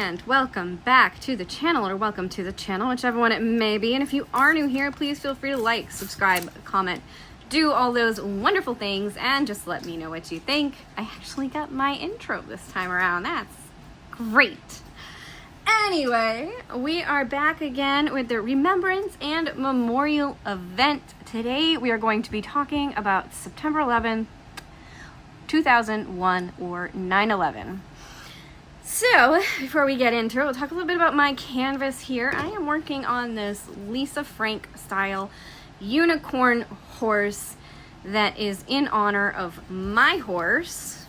and welcome back to the channel, or welcome to the channel, whichever one it may be. And if you are new here, please feel free to like, subscribe, comment, do all those wonderful things, and just let me know what you think. I actually got my intro this time around. That's great. Anyway, we are back again with the Remembrance and Memorial event. Today we are going to be talking about September 11th, 2001, or 9/11. So, before we get into it, we'll talk a little bit about my canvas here. I am working on this Lisa Frank style unicorn horse that is in honor of my horse,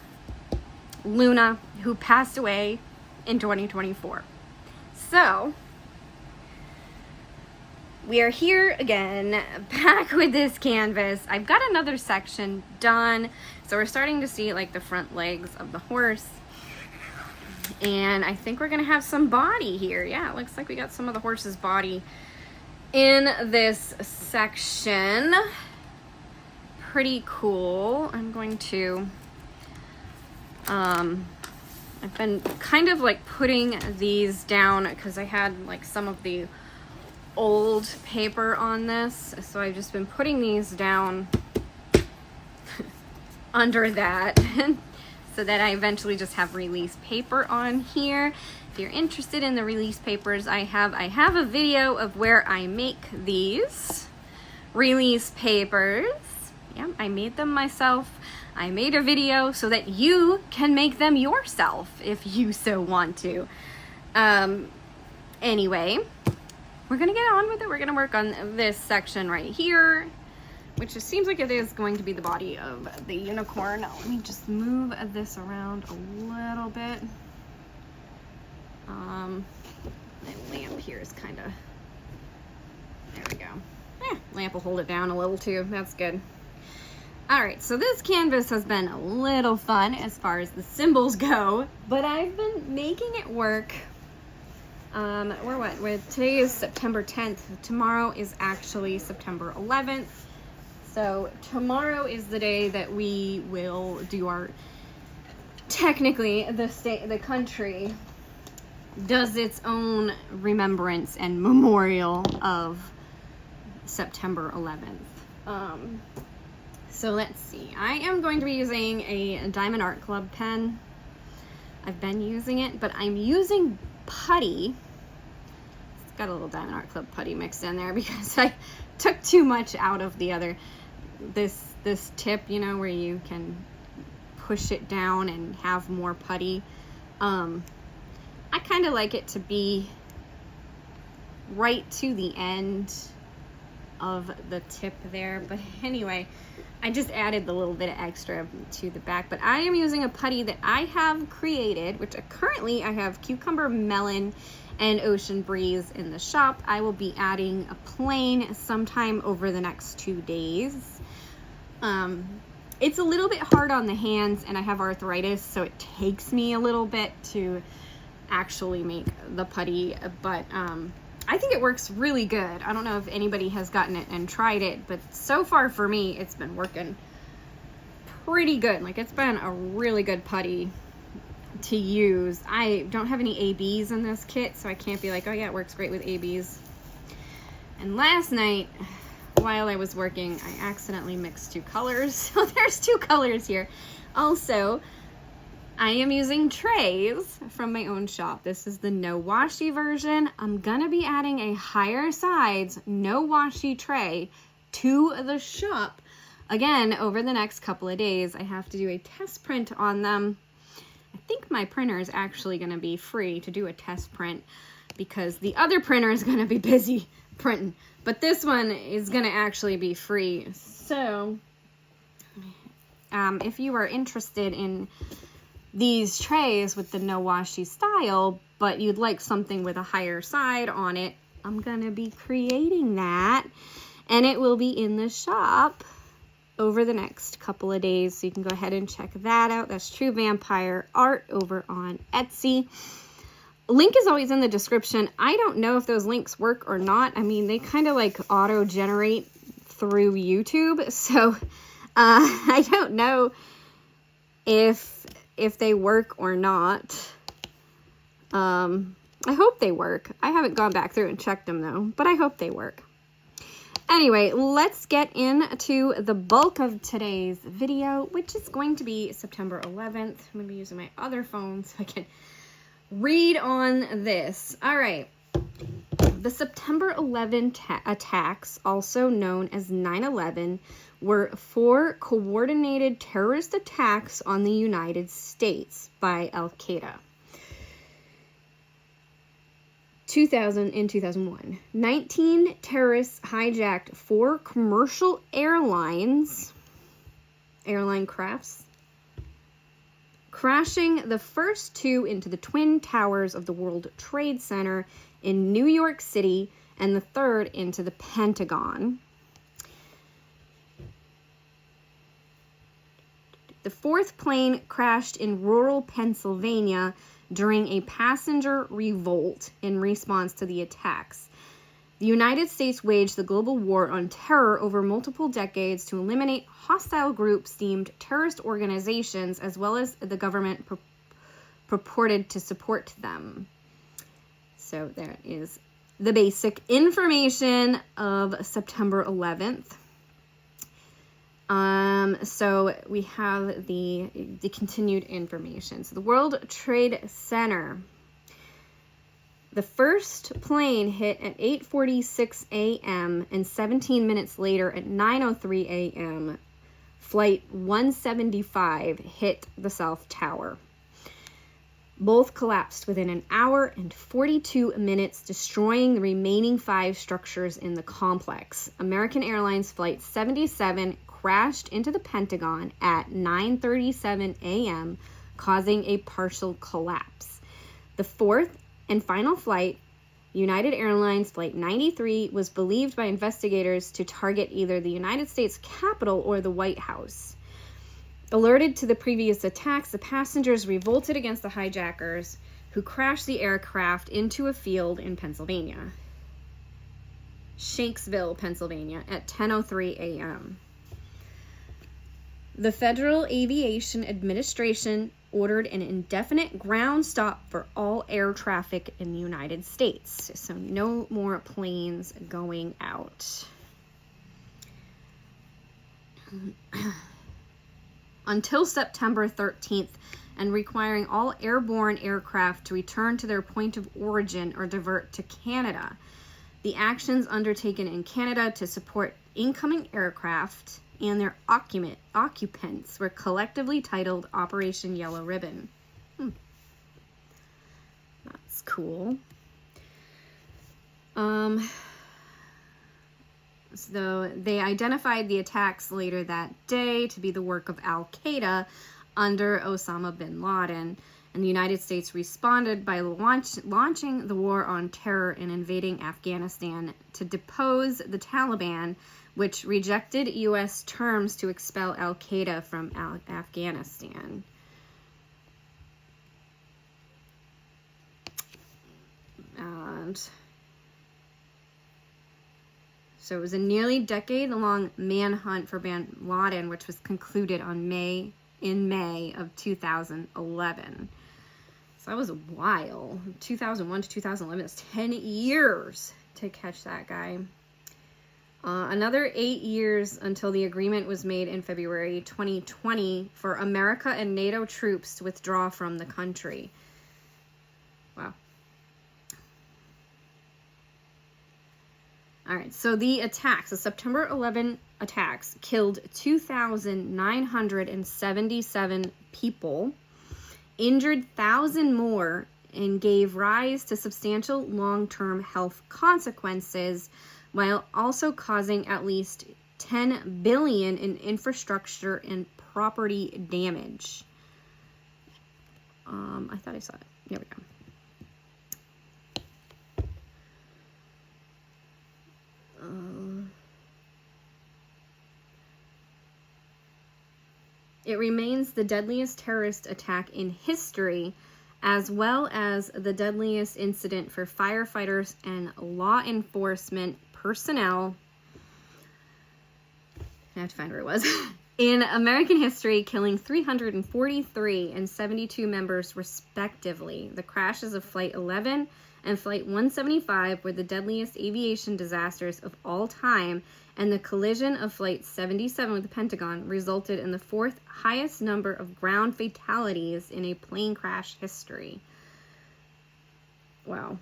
Luna, who passed away in 2024. So, we are here again, back with this canvas. I've got another section done, so we're starting to see like the front legs of the horse. And I think we're gonna have some body here. Yeah, it looks like we got some of the horse's body in this section. Pretty cool. I'm going to, I've been kind of like putting these down because I had like some of the old paper on this. So I've just been putting these down under that. So that I eventually just have release paper on here. If you're interested in the release papers, I have a video of where I make these release papers. Yeah, I made them myself. I made a video so that you can make them yourself if you so want to. Anyway, we're gonna get on with it. We're gonna work on this section right here, which just seems like it is going to be the body of the unicorn. Let me just move this around a little bit. My lamp here is kind of, there we go. Lamp will hold it down a little too, that's good. All right, so this canvas has been a little fun as far as the symbols go, but I've been making it work. Today is September 10th. Tomorrow is actually September 11th. So tomorrow is the day that we will do our, technically the country does its own remembrance and memorial of September 11th. So let's see, I am going to be using a Diamond Art Club pen. I've been using it, but I'm using putty. It's got a little Diamond Art Club putty mixed in there because I took too much out of the other, this tip, you know, where you can push it down and have more putty. I kind of like it to be right to the end of the tip there, but anyway, I just added the little bit of extra to the back. But I am using a putty that I have created, which currently I have cucumber, melon, and ocean breeze in the shop. I will be adding a plain sometime over the next 2 days. It's a little bit hard on the hands, and I have arthritis, so it takes me a little bit to actually make the putty, but I think it works really good. I don't know if anybody has gotten it and tried it, but so far for me, it's been working pretty good. Like, it's been a really good putty to use. I don't have any ABs in this kit, so I can't be like, oh yeah, it works great with ABs. And last night, while I was working, I accidentally mixed 2 colors. So there's 2 colors here. Also, I am using trays from my own shop. This is the no washi version. I'm gonna be adding a higher size no washi tray to the shop. Again, over the next couple of days, I have to do a test print on them. I think my printer is actually gonna be free to do a test print because the other printer is gonna be busy printing, but this one is gonna actually be free. So, if you are interested in these trays with the no washi style, but you'd like something with a higher side on it, I'm gonna be creating that, and it will be in the shop over the next couple of days, so you can go ahead and check that out. That's Truvampire art over on Etsy. Link is always in the description. I don't know if those links work or not. I mean, they kind of like auto-generate through YouTube, so I don't know if they work or not. I hope they work. I haven't gone back through and checked them though, but I hope they work. Anyway, let's get into the bulk of today's video, which is going to be September 11th. I'm going to be using my other phone so I can read on this. All right. The September 11 attacks, also known as 9/11, were 4 coordinated terrorist attacks on the United States by Al-Qaeda. 2001. 19 terrorists hijacked 4 commercial airline crafts, crashing the first 2 into the Twin Towers of the World Trade Center in New York City and the 3rd into the Pentagon. The 4th plane crashed in rural Pennsylvania during a passenger revolt in response to the attacks. The United States waged the global war on terror over multiple decades to eliminate hostile groups deemed terrorist organizations, as well as the government purported to support them. So there is the basic information of September 11th. So we have the continued information. So the World Trade Center. The first plane hit at 8:46 a.m. and 17 minutes later at 9:03 a.m. Flight 175 hit the South Tower. Both collapsed within an hour and 42 minutes, destroying the remaining 5 structures in the complex. American Airlines Flight 77 crashed into the Pentagon at 9:37 a.m., causing a partial collapse. The 4th and final flight, United Airlines Flight 93, was believed by investigators to target either the United States Capitol or the White House. Alerted to the previous attacks, the passengers revolted against the hijackers, who crashed the aircraft into a field in Pennsylvania, Shanksville, Pennsylvania, at 10:03 a.m. The Federal Aviation Administration ordered an indefinite ground stop for all air traffic in the United States. So no more planes going out. Until September 13th, and requiring all airborne aircraft to return to their point of origin or divert to Canada. The actions undertaken in Canada to support incoming aircraft and their occupants were collectively titled Operation Yellow Ribbon. That's cool. So they identified the attacks later that day to be the work of Al-Qaeda under Osama bin Laden, and the United States responded by launching the war on terror and invading Afghanistan to depose the Taliban, which rejected U.S. terms to expel Al-Qaeda from Afghanistan. And so it was a nearly decade-long manhunt for bin Laden, which was concluded in May of 2011. So that was a while. 2001 to 2011 is 10 years to catch that guy. Another 8 years until the agreement was made in February 2020 for America and NATO troops to withdraw from the country. Wow. All right, so the attacks, the September 11 attacks, killed 2,977 people, injured 1,000 more, and gave rise to substantial long-term health consequences, while also causing at least $10 billion in infrastructure and property damage. I thought I saw it. There we go. It remains the deadliest terrorist attack in history, as well as the deadliest incident for firefighters and law enforcement personnel. I have to find where it was. In American history, killing 343 and 72 members respectively. The crashes of Flight 11 and Flight 175 were the deadliest aviation disasters of all time, and the collision of Flight 77 with the Pentagon resulted in the fourth highest number of ground fatalities in a plane crash history. Wow.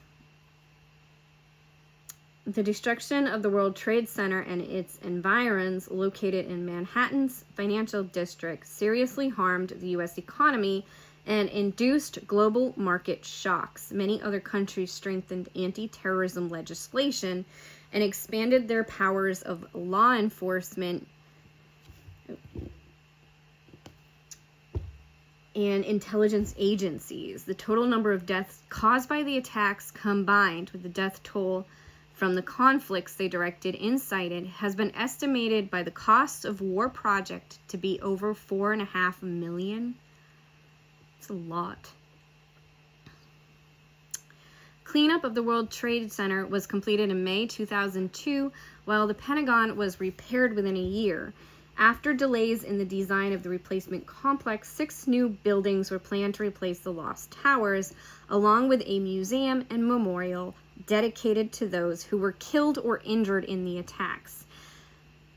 The destruction of the World Trade Center and its environs, located in Manhattan's financial district, seriously harmed the U.S. economy and induced global market shocks. Many other countries strengthened anti-terrorism legislation and expanded their powers of law enforcement and intelligence agencies. The total number of deaths caused by the attacks, combined with the death toll from the conflicts they directed, incited, has been estimated by the Cost of War Project to be over $4.5 million. It's a lot. Cleanup of the World Trade Center was completed in May 2002, while the Pentagon was repaired within a year. After delays in the design of the replacement complex, 6 new buildings were planned to replace the lost towers, along with a museum and memorial dedicated to those who were killed or injured in the attacks.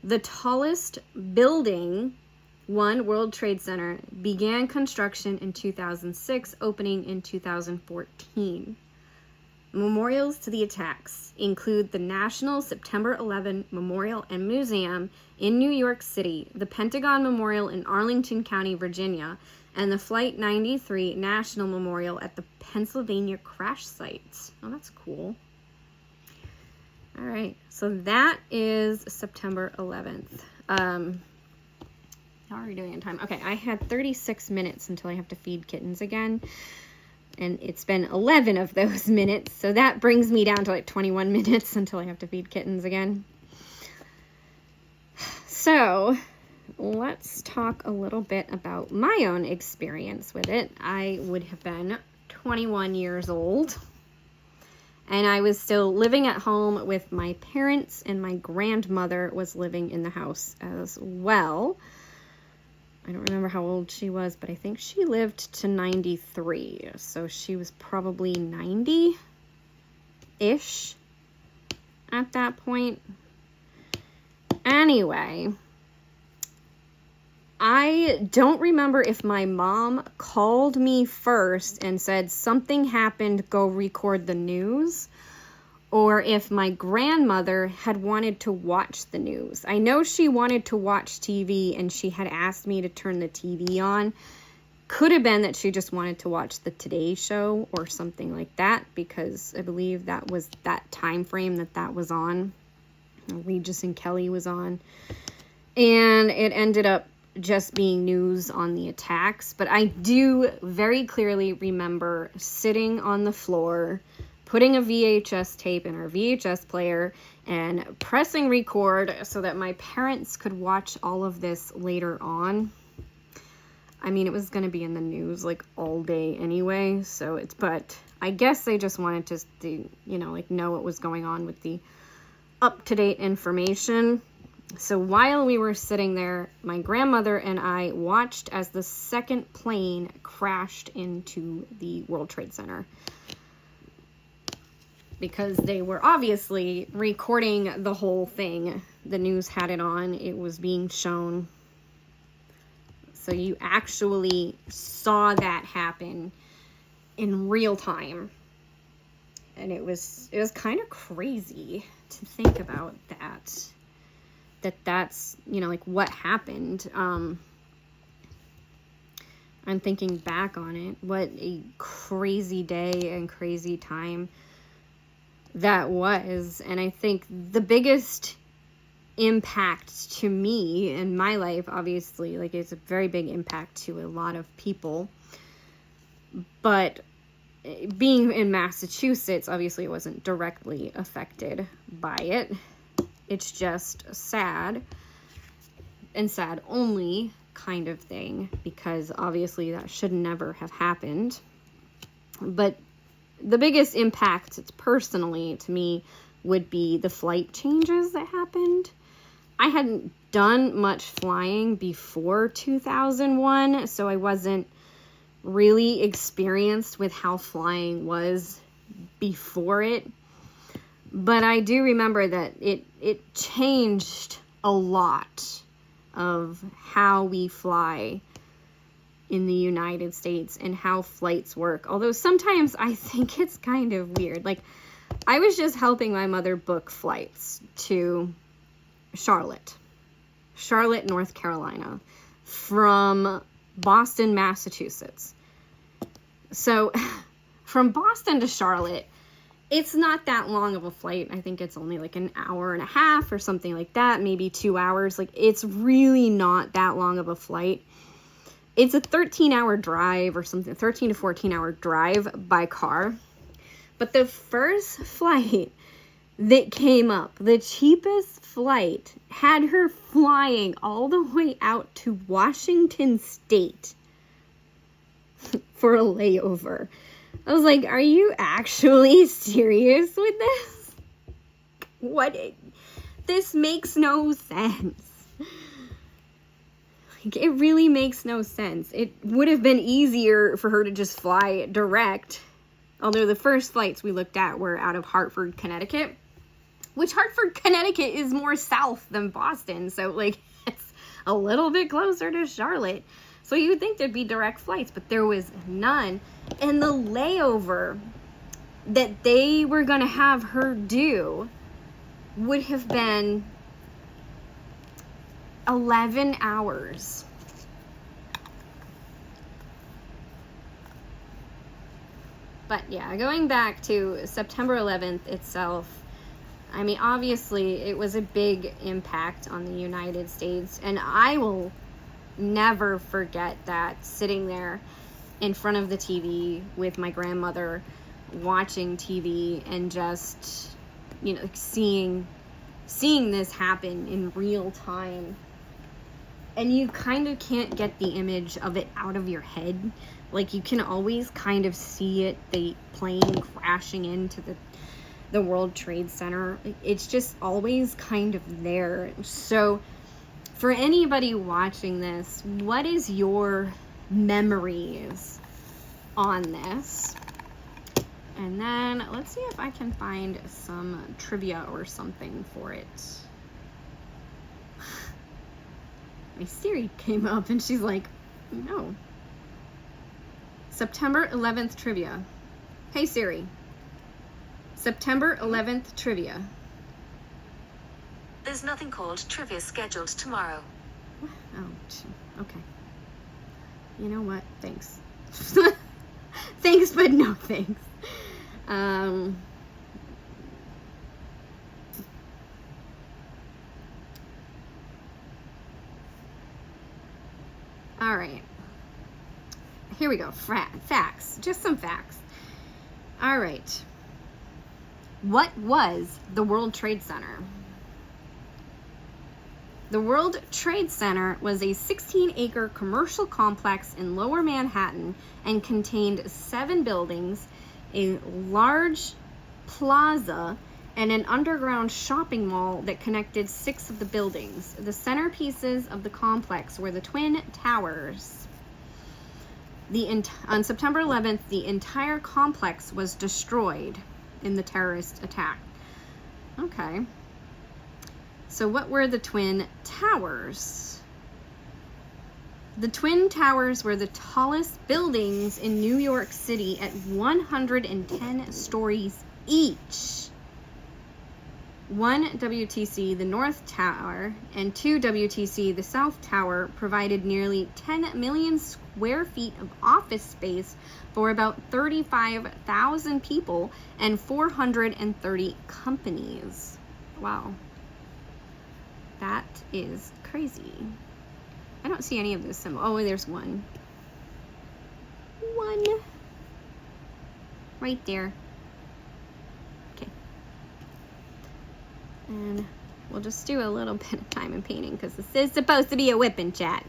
The tallest building, One World Trade Center, began construction in 2006, opening in 2014. Memorials to the attacks include the National September 11 Memorial and Museum in New York City, the Pentagon Memorial in Arlington County, Virginia, and the Flight 93 National Memorial at the Pennsylvania crash site. Oh, that's cool. All right, so that is September 11th. How are we doing in time? Okay, I had 36 minutes until I have to feed kittens again. And it's been 11 of those minutes, so that brings me down to like 21 minutes until I have to feed kittens again. So, let's talk a little bit about my own experience with it. I would have been 21 years old, and I was still living at home with my parents, and my grandmother was living in the house as well. I don't remember how old she was, but I think she lived to 93. So she was probably 90-ish at that point. Anyway, I don't remember if my mom called me first and said something happened, go record the news, or if my grandmother had wanted to watch the news. I know she wanted to watch TV and she had asked me to turn the TV on. Could have been that she just wanted to watch the Today Show or something like that, because I believe that was that time frame that was on. Regis and Kelly was on. And it ended up just being news on the attacks. But I do very clearly remember sitting on the floor, putting a VHS tape in our VHS player and pressing record so that my parents could watch all of this later on. I mean, it was going to be in the news like all day anyway, but I guess they just wanted to, know what was going on with the up-to-date information. So while we were sitting there, my grandmother and I watched as the second plane crashed into the World Trade Center, because they were obviously recording the whole thing. The news had it on. It was being shown. So you actually saw that happen in real time. And it was kind of crazy to think about that's, what happened. I'm thinking back on it. What a crazy day and crazy time that was. And I think the biggest impact to me in my life, obviously, it's a very big impact to a lot of people, but being in Massachusetts, obviously it wasn't directly affected by it. It's just sad, and sad only kind of thing, because obviously that should never have happened. But the biggest impact personally to me would be the flight changes that happened. I hadn't done much flying before 2001, so I wasn't really experienced with how flying was before it. But I do remember that it changed a lot of how we fly in the United States and how flights work. Although sometimes I think it's kind of weird. Like, I was just helping my mother book flights to Charlotte, North Carolina, from Boston, Massachusetts. So from Boston to Charlotte, it's not that long of a flight. I think it's only like an hour and a half or something like that, maybe 2 hours. Like, it's really not that long of a flight. It's a 13-hour drive or something, 13 to 14-hour drive by car. But the first flight that came up, the cheapest flight, had her flying all the way out to Washington State for a layover. I was like, are you actually serious with this? What? This makes no sense. Like, it really makes no sense. It would have been easier for her to just fly direct. Although the first flights we looked at were out of Hartford, Connecticut, which Hartford, Connecticut is more south than Boston. So, like, it's a little bit closer to Charlotte. So you would think there'd be direct flights, but there was none. And the layover that they were going to have her do would have been 11 hours. But yeah, going back to September 11th itself, I mean, obviously it was a big impact on the United States, and I will never forget that, sitting there in front of the TV with my grandmother watching TV and just, you know, seeing this happen in real time. And you kind of can't get the image of it out of your head. Like, you can always kind of see it, the plane crashing into the World Trade Center. It's just always kind of there. So for anybody watching this, what is your memories on this? And then let's see if I can find some trivia or something for it. My Siri came up and she's like, no. September 11th trivia. Hey Siri. September 11th trivia. There's nothing called trivia scheduled tomorrow. Oh, okay. You know what? Thanks. Thanks, but no thanks. All right. Here we go. Facts. Just some facts. All right. What was the World Trade Center? The World Trade Center was a 16-acre commercial complex in Lower Manhattan and contained 7 buildings, a large plaza, and an underground shopping mall that connected 6 of the buildings. The centerpieces of the complex were the Twin Towers. On September 11th, the entire complex was destroyed in the terrorist attack. Okay. So what were the Twin Towers? The Twin Towers were the tallest buildings in New York City at 110 stories each. 1 WTC, the North Tower, and 2 WTC, the South Tower, provided nearly 10 million square feet of office space for about 35,000 people and 430 companies. Wow. That is crazy. I don't see any of this symbol. Oh, there's one. One. Right there. Okay. And we'll just do a little bit of time in painting because this is supposed to be a whip and chat.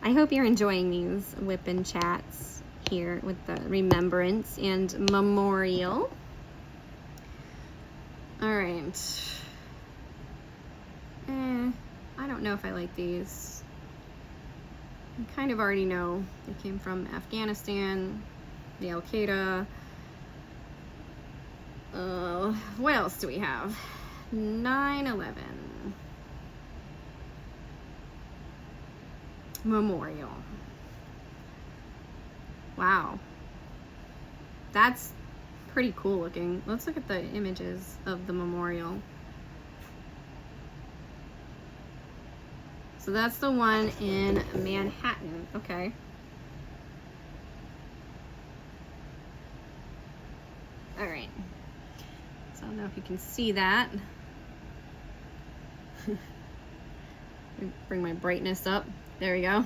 I hope you're enjoying these whip and chats here with the Remembrance and Memorial. All right. I don't know if I like these. I kind of already know they came from Afghanistan, the Al-Qaeda. What else do we have? 9/11 Memorial. Wow. That's pretty cool looking. Let's look at the images of the memorial. So that's the one in Manhattan. Okay. All right. So I don't know if you can see that. Bring my brightness up. There we go.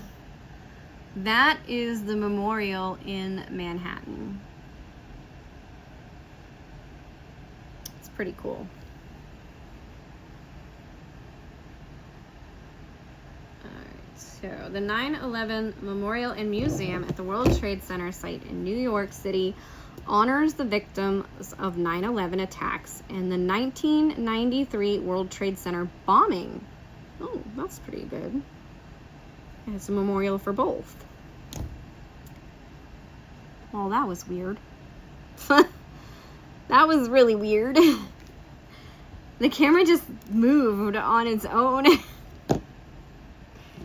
That is the memorial in Manhattan. It's pretty cool. So the 9/11 Memorial and Museum at the World Trade Center site in New York City honors the victims of 9/11 attacks and the 1993 World Trade Center bombing. Oh, that's pretty good. And it's a memorial for both. Well, that was weird. That was really weird. The camera just moved on its own.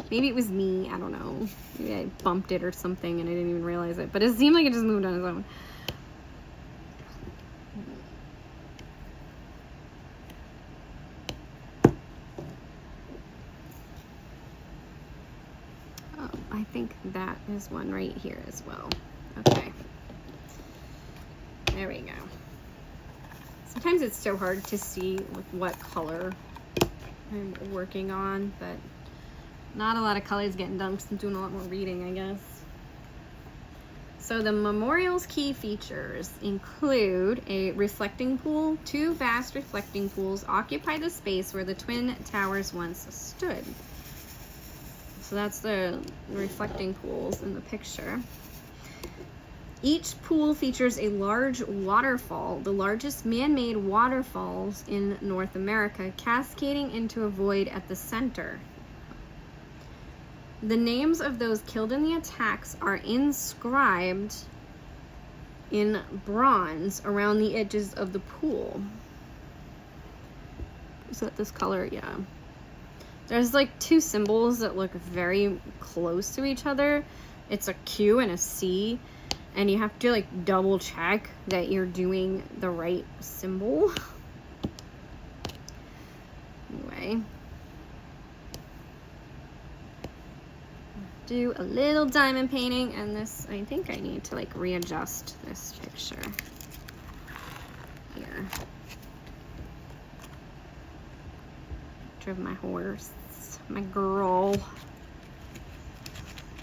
Maybe it was me, I don't know. Maybe I bumped it or something and I didn't even realize it. But it seemed like it just moved on its own. Oh, I think that is one right here as well. Okay. There we go. Sometimes it's so hard to see like what color I'm working on, but not a lot of colors getting done because I'm doing a lot more reading, I guess. So the memorial's key features include a reflecting pool. 2 vast reflecting pools occupy the space where the Twin Towers once stood. So that's the reflecting pools in the picture. Each pool features a large waterfall, the largest man-made waterfalls in North America, cascading into a void at the center. The names of those killed in the attacks are inscribed in bronze around the edges of the pool. Is that this color? Yeah. There's like 2 symbols that look very close to each other. It's a Q and a C, and you have to like double check that you're doing the right symbol. Anyway. Do a little diamond painting, and this, I think I need to like readjust this picture here. Picture of my horse, my girl.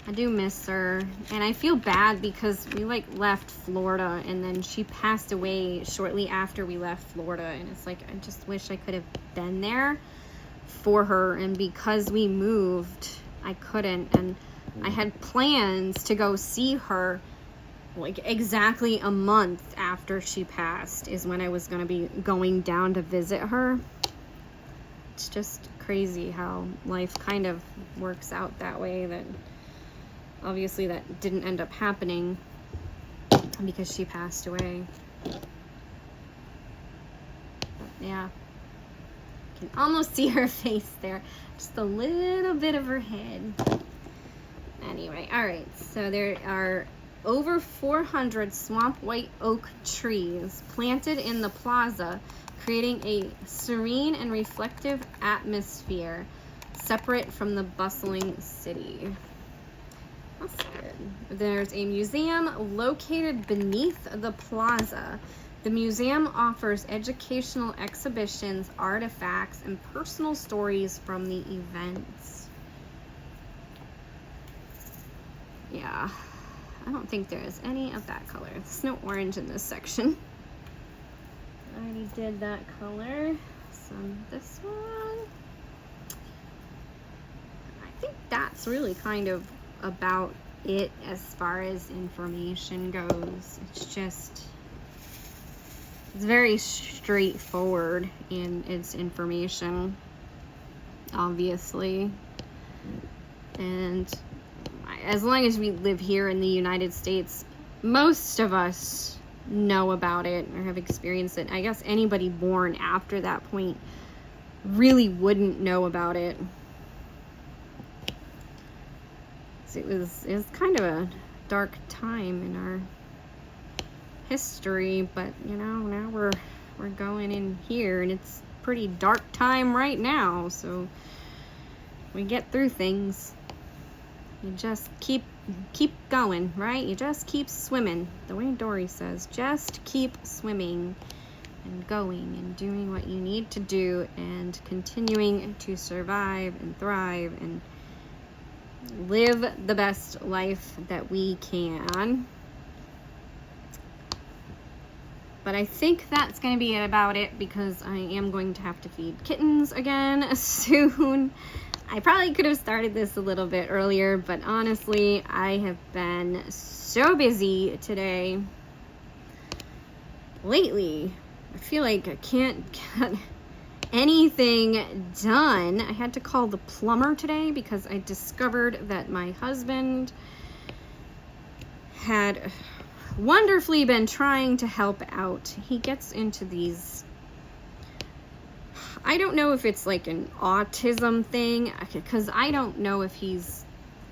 I do miss her, and I feel bad because we like left Florida and then she passed away shortly after we left Florida, and it's like I just wish I could have been there for her, and because we moved I couldn't, and I had plans to go see her like exactly a month after she passed is when I was going to be going down to visit her. It's just crazy how life kind of works out that way, that obviously that didn't end up happening because she passed away. But yeah, you can almost see her face there, just a little bit of her head. Anyway, all right, so there are over 400 swamp white oak trees planted in the plaza, creating a serene and reflective atmosphere separate from the bustling city. That's good. There's a museum located beneath the plaza. The museum offers educational exhibitions, artifacts, and personal stories from the events. Yeah, I don't think there's any of that color. There's no orange in this section. I already did that color. So this one. I think that's really kind of about it as far as information goes. It's very straightforward in its information. obviously. And as long as we live here in the United States, most of us know about it or have experienced it. I guess anybody born after that point really wouldn't know about it. So it was kind of a dark time in our history, but you know, now we're going in here and it's a pretty dark time right now, so we get through things. You just keep going, right? You just keep swimming. The way Dory says, just keep swimming and going and doing what you need to do and continuing to survive and thrive and live the best life that we can. But I think that's going to be about it because I am going to have to feed kittens again soon. I probably could have started this a little bit earlier, but honestly, I have been so busy today. Lately, I feel like I can't get anything done. I had to call the plumber today because I discovered that my husband had wonderfully been trying to help out. He gets into these, I don't know if it's like an autism thing, because I don't know if he's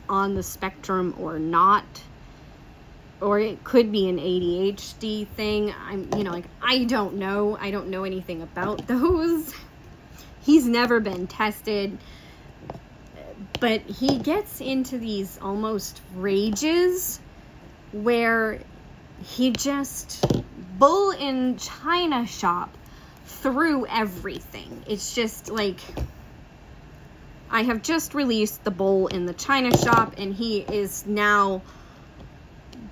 on the spectrum or not, or it could be an ADHD thing. I don't know anything about those. He's never been tested, but he gets into these almost rages where he just bull in china shop through everything. It's just like, I have just released the bowl in the china shop and he is now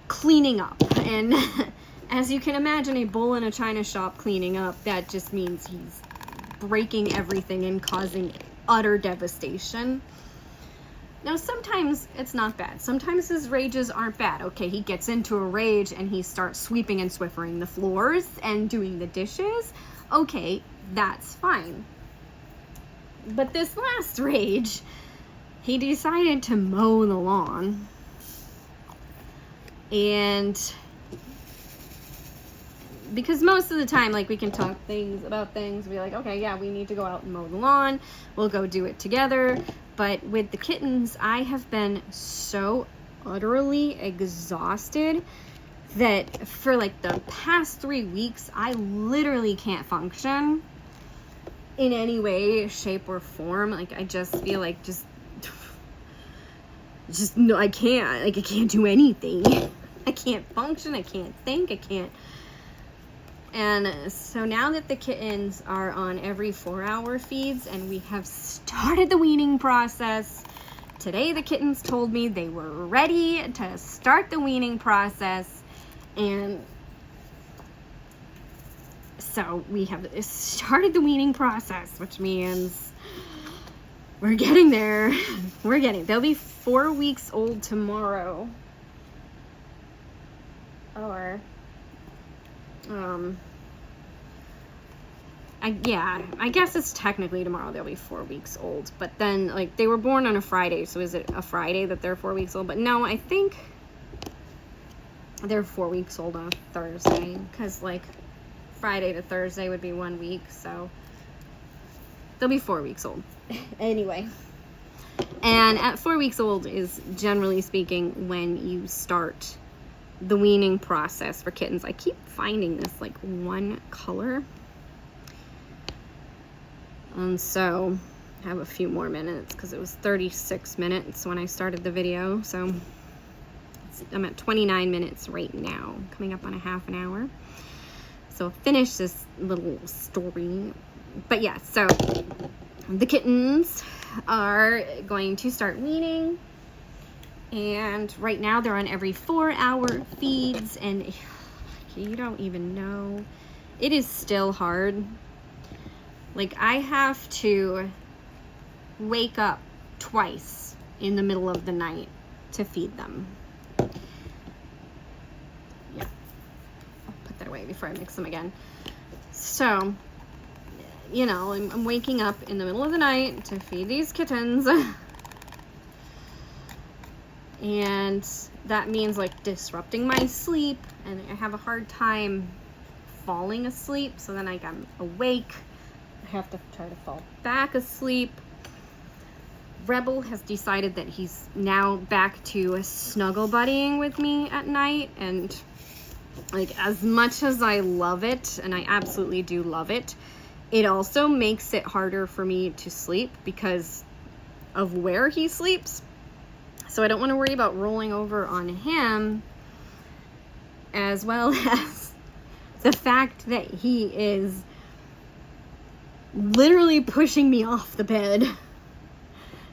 cleaning up. And as you can imagine, a bowl in a china shop cleaning up, that just means he's breaking everything and causing utter devastation. Now, sometimes it's not bad. Sometimes his rages aren't bad. Okay, he gets into a rage and he starts sweeping and swiffering the floors and doing the dishes. Okay, that's fine. But this last rage, he decided to mow the lawn. And because most of the time, like, we can talk about things, be like, okay, yeah, we need to go out and mow the lawn. We'll go do it together. But with the kittens, I have been so utterly exhausted that for like the past 3 weeks, I literally can't function in any way, shape, or form. Like, I just feel like just no, I can't. Like, I can't do anything. I can't function. I can't think. I can't. And so now that the kittens are on every 4-hour feeds and we have started the weaning process, today the kittens told me they were ready to start the weaning process. And so we have started the weaning process, which means we're getting there. They'll be 4 weeks old tomorrow. Or, I guess it's technically tomorrow they'll be 4 weeks old. But then, like, they were born on a Friday, so is it a Friday that they're 4 weeks old? But no, I think they're 4 weeks old on a Thursday, because, like, Friday to Thursday would be 1 week, so they'll be 4 weeks old. Anyway, and at 4 weeks old is, generally speaking, when you start the weaning process for kittens. I keep finding this, like, one color. And so I have a few more minutes because it was 36 minutes when I started the video. So I'm at 29 minutes right now, coming up on a half an hour. So I'll finish this little story. But yeah, so the kittens are going to start weaning. And right now they're on every 4-hour feeds. And you don't even know. It is still hard. Like, I have to wake up twice in the middle of the night to feed them. Yeah. I'll put that away before I mix them again. So, you know, I'm waking up in the middle of the night to feed these kittens. And that means like disrupting my sleep, and I have a hard time falling asleep. So then like I'm awake, I have to try to fall back asleep. Rebel has decided that he's now back to snuggle buddying with me at night, and like as much as I love it, and I absolutely do love it, it also makes it harder for me to sleep because of where he sleeps. So I don't want to worry about rolling over on him, as well as the fact that he is literally pushing me off the bed.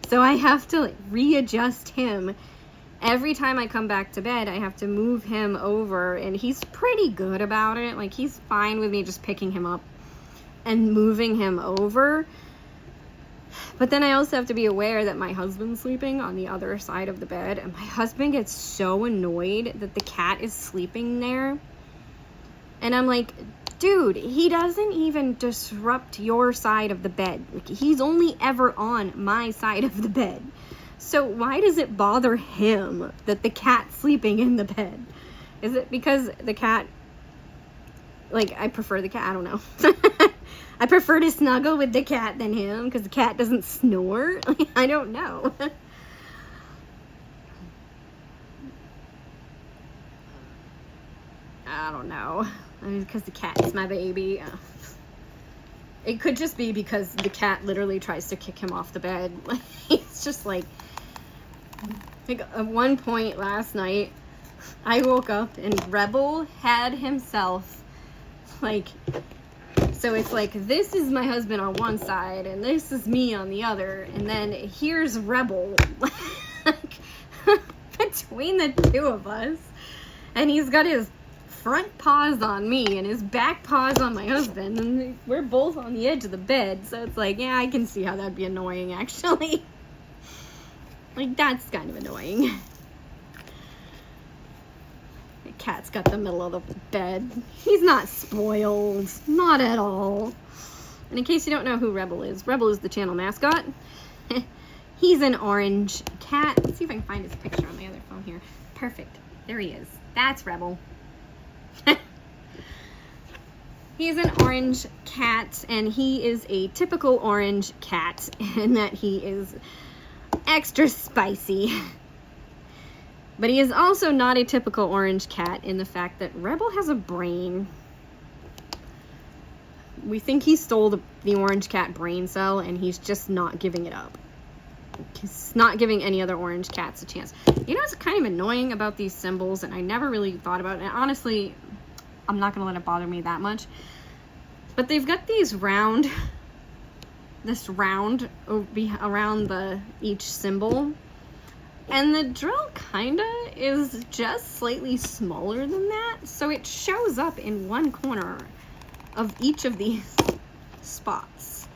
So I have to like readjust him. Every time I come back to bed, I have to move him over, and he's pretty good about it. Like, he's fine with me just picking him up and moving him over. But then I also have to be aware that my husband's sleeping on the other side of the bed, and my husband gets so annoyed that the cat is sleeping there. And I'm like, dude, he doesn't even disrupt your side of the bed. Like, he's only ever on my side of the bed. So why does it bother him that the cat's sleeping in the bed? Is it because the cat, like, I prefer the cat? I don't know. I prefer to snuggle with the cat than him because the cat doesn't snore. I don't know. I don't know. I mean, because the cat's my baby. It could just be because the cat literally tries to kick him off the bed. It's just like at one point last night, I woke up and Rebel had himself like, so it's like, this is my husband on one side and this is me on the other, and then here's Rebel like, between the two of us, and he's got his front paws on me and his back paws on my husband, and we're both on the edge of the bed. So it's like, yeah, I can see how that'd be annoying, actually. Like, that's kind of annoying. The cat's got the middle of the bed. He's not spoiled. Not at all. And in case you don't know who Rebel is the channel mascot. He's an orange cat. Let's see if I can find his picture on my other phone here. Perfect. There he is. That's Rebel. He's an orange cat, and he is a typical orange cat in that he is extra spicy. But he is also not a typical orange cat in the fact that Rebel has a brain. We think he stole the orange cat brain cell, and he's just not giving it up. He's not giving any other orange cats a chance. You know what's kind of annoying about these symbols, and I never really thought about it, and honestly, I'm not going to let it bother me that much. But they've got these round, this round around each symbol. And the drill kinda is just slightly smaller than that. So it shows up in one corner of each of these spots.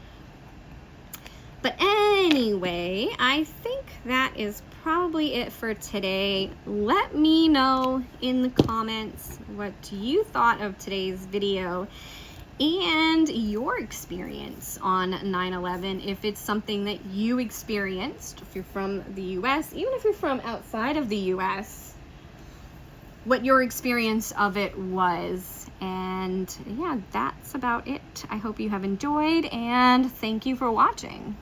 But anyway, I think that is probably it for today. Let me know in the comments what you thought of today's video and your experience on 9/11, if it's something that you experienced, if you're from the US, even if you're from outside of the US, what your experience of it was. And yeah, that's about it. I hope you have enjoyed, and thank you for watching.